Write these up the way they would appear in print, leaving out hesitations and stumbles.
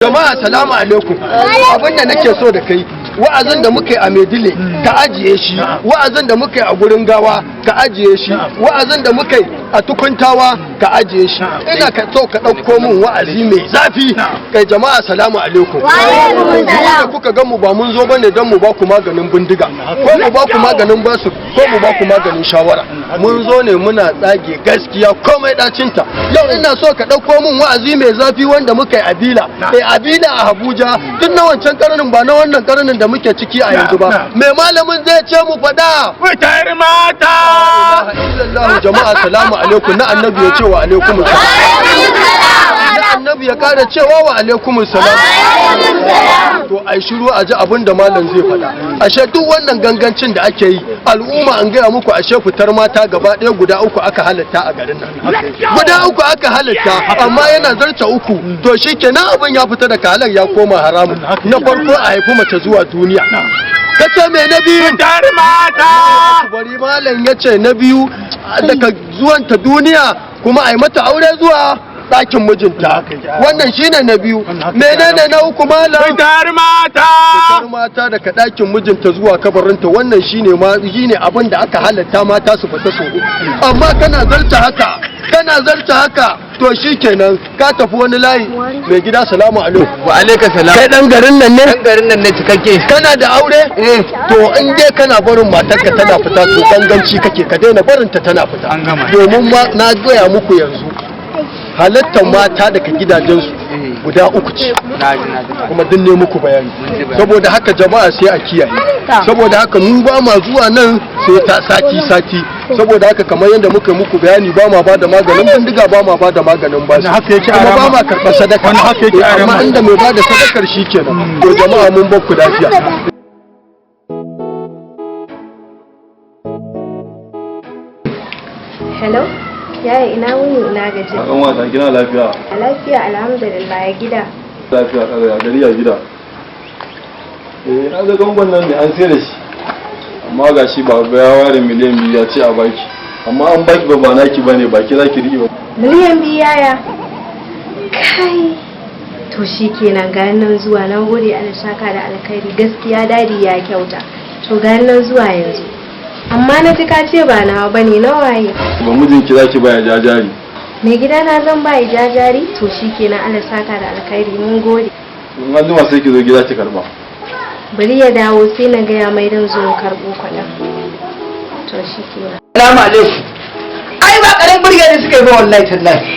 Jama'a salamu alaikum. Abinda nake so da kai wa'azin da muka yi a Medile ka ajiye shi, wa'azin da muka yi a gurin gawa ka ajiye shi, wa'azin da muka yi a tukuntawa ka ajiye shi. Ina ka so ka ɗauko min wa'azi mai zafi. Kai jama'a salamu alaikum. Da kuka ga mu ba mun zo bane don mu ba ku maganin bindiga, ko mu ba ku maganin basu, ko mu ba ku maganin shawara. Mun zo ne muna tsage gaskiya komai dacinta. Yau ina so ka ɗauko min wa'azi mai zafi wanda muka yi a Bila. Abila a Abuja duk na wancan karnin ba na wannan karnin da muke ciki a yanzu ba. Me malamin zai ce mu faɗa? Fitar mata! Jama'a salamu alaikum, na annabi ya ce wa alaikum salam. Na annabi ya kara cewa wa alaikum salam. To ai shiru a ji abin da malam zai faɗa. Ashe duk wannan gangancin da ake yi al'umma an gaya muku ashe fitar mata gaba ɗaya guda uku aka halatta a garin nan. Guda uku aka halatta amma yana zarta uku. To shikenan abin ya fita daga halal ya koma haramun. Na farko a haifi mace zuwa duniya. Kace me na biyu? Fitar mata! Bari malam yace na biyu daga zuwanta duniya kuma a yi mata aure zuwa ɗakin mijinta. Wannan shine na biyu. Menene na uku malam? Fitar mata! Fitar mata daga ɗakin mijinta zuwa kabarinta. Wannan shine abin da aka halatta mata su fita so. Amma kana zarta haka to shikenan ka tafi wani layi. Mai gida salamu alaikum. Wa alaika salam. Kai dan garin nan ne? Dan garin nan ne cikakke. Kana da aure? To in dai kana barin matarka tana fita to ganganci kake, ka daina barin ta tana fita. An gama. Domin na gaya muku yanzu halattar mata daga gidajensu guda uku ce, kuma duk ne muku bayani. Saboda haka jama'a sai a kiyaye. Saboda haka mu ba ma zuwa nan sai ta sati. Saboda haka kamar yadda muka muku bayani ba ma bada maganin bindiga, ba ma bada maganin bashi, kuma ba ma karɓar sadaka. Amma inda mai bada sadakar shi kenan. To jama'a mun bakku lafiya. Hello, yaya ina wuni ina gaji? A kan wata kina lafiya? A lafiya alhamdulillah, ya gida. Lafiya kada gari a gida. Na ga gangon nan ne an sai da shi. Amma ga shi ba ya ware miliyan 2 ya ce a baki. Amma an baki ba naki bane, baki zaki riƙe ba. Miliyan 2 yaya? Kai. To shi kenan ga nan zuwa, nan gode Allah saka da alkhairi, gaskiya dadi ya kyauta. To ga nan zuwa yanzu. Amma na ji ka ce ba nawa bane, na waye? Ba mijinki zaki baya jajari. Mai gida na zan ba jajari? To shi kenan Allah saka da alkhairi, mun gode. In an jima sai ki zo gida ki karba. Bari ya dawo sai na gaya mai dan zo karɓo kwaɗan. To shi kenan. Salamu alaikum. Ai ba karen burge ne suka yi ba wallahi tallahi.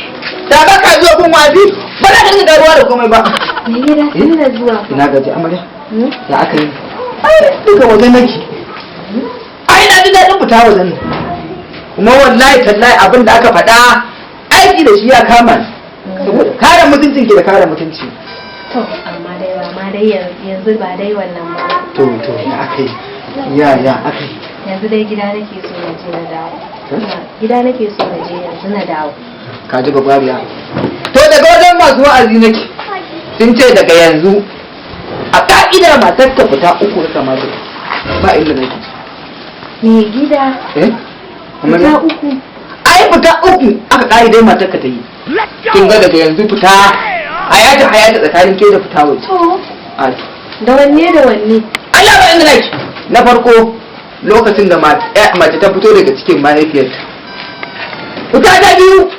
Da ba ka zo kun wazi ba za ka ga ruwa da komai ba. Mai gida ina zuwa. Ina gaji amarya. Ya aka yi. Ai duka wajen nake. Ai na ji daɗin fita wajen nan. Kuma wallahi tallahi abin da aka faɗa aiki da shi ya kama ni. Saboda kare mutuncin ki da kare mutunci. To amma dai yanzu ba dai wannan ba. To ya aka yi. Ya aka yi. Yanzu dai gida nake so na je na dawo. Gida nake so na je yanzu na dawo. Ka ji babariya. To daga wajen masu wa'azi nake. Sun ce daga yanzu a ka'idar matar ta fita uku da kamata. Ba inda nake. Me gida? Fita uku. Ai fita uku aka ka'idar matar ka ta yi. Kin ga daga yanzu fita hayata tsakanin ke da fita waje. To. Da wanne? Allah ba inda nake. Na farko lokacin da mace ta fito daga cikin mahaifiyarta. Fita ta biyu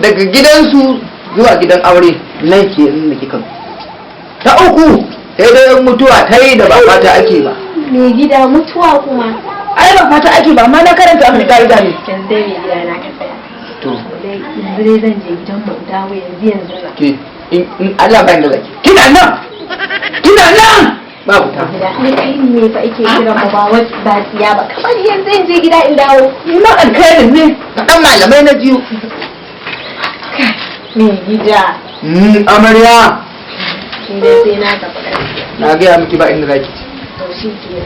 daga gidansu zuwa gidan aure nan ke inda kika. Ta uku sai dai mutuwa ta yi da ba fata ake ba. Me gida mutuwa kuma? Ai ba fata ake ba, amma na karanta abin ka'ida ne. Can dai me gida na ka tsaya. To. Yanzu dai zan je gidan mu dawo yanzu na. Ke in Allah ba inda zaki. Kina nan ba fita. Ni kai ne fa ake kiran mu ba wai ba siya ba. Kamar yanzu in je gida in dawo. Ina alkhairin ne. Dan malamai na jiyo. Me gida? Amarya. Ni dai sai na tafi. Na gaya miki ba inda zaki. To shi ke.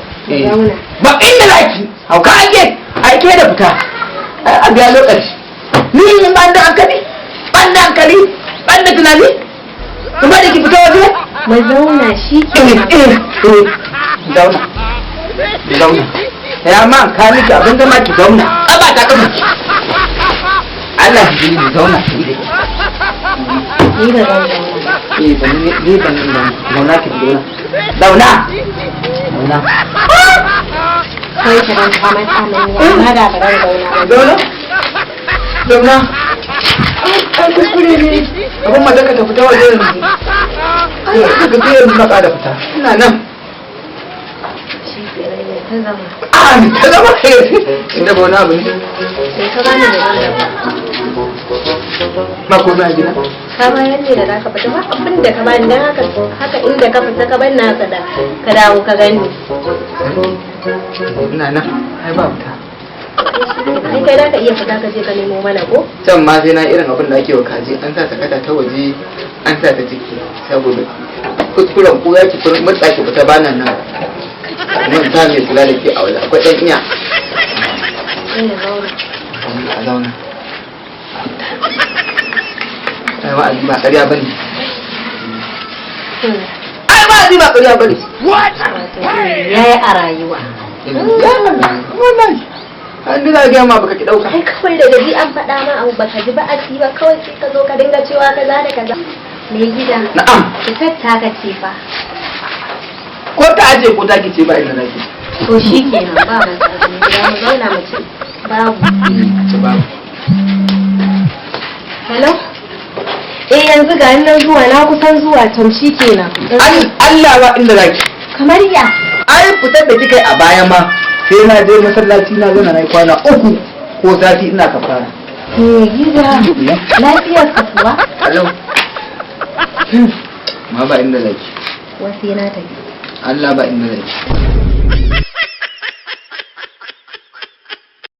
Zauna. Ba inda zaki. Hauka ake. Aike da fita. A biya lokaci. Ni in ban da hankali. Ban da tunani. Kuma da ki fita waje? Mu zauna shi ke. Zauna. Ya ma ka miki abin da ma ki zauna. Aba ta kafa. Allah ya ji zauna. Ni da zan zauna. ban ni ban zauna ki zauna kai ka dan ka mai tsamin ya da ka dan zauna an kuskure ne abin madaka ta fita waje yanzu ai ka ga yanzu baka da fita ina nan ni ta zama inda ba wani abu ne sai ka bani da ba ko na gida ka bayan ne da za ka fita ba abin da ka bani don haka inda ka fita ka bani nasa da ka dawo ka gani ina nan ai ba fita ai kai da ka iya fita ka je ka nemo mana ko can ma sai na irin abin da ake wa kaji an sa sakata ta waje an sa ta ciki saboda kuskuren ku ya ki mutsa ki fita bana nan mun ta mai kula da ke a waje akwai ɗan iya a zauna ai wa'azi ba ƙarya bane ai wa'azi ba ƙarya bane yayi a rayuwa wallahi an dina ga ma baka ki dauka ai kawai da gari an faɗa ma abu baka ji ba a ci ba kawai sai ka zo ka dinga cewa kaza da kaza me gida na'am ki ta ka ce fa ko ta aje ko ta kice ba inda nake to shi kenan ba ban tsari ya mu zauna mu ci babu ci babu hello yanzu ga nan zuwa na kusan zuwa tam shi kenan Allah ba inda nake kamar ya ai fitar da kika a baya ma sai na je masallaci na zauna na kwana 3 ko sati ina kafara gida lafiyar ka kuwa hello ma ba inda nake wasu yana tafi Allah ba inda nake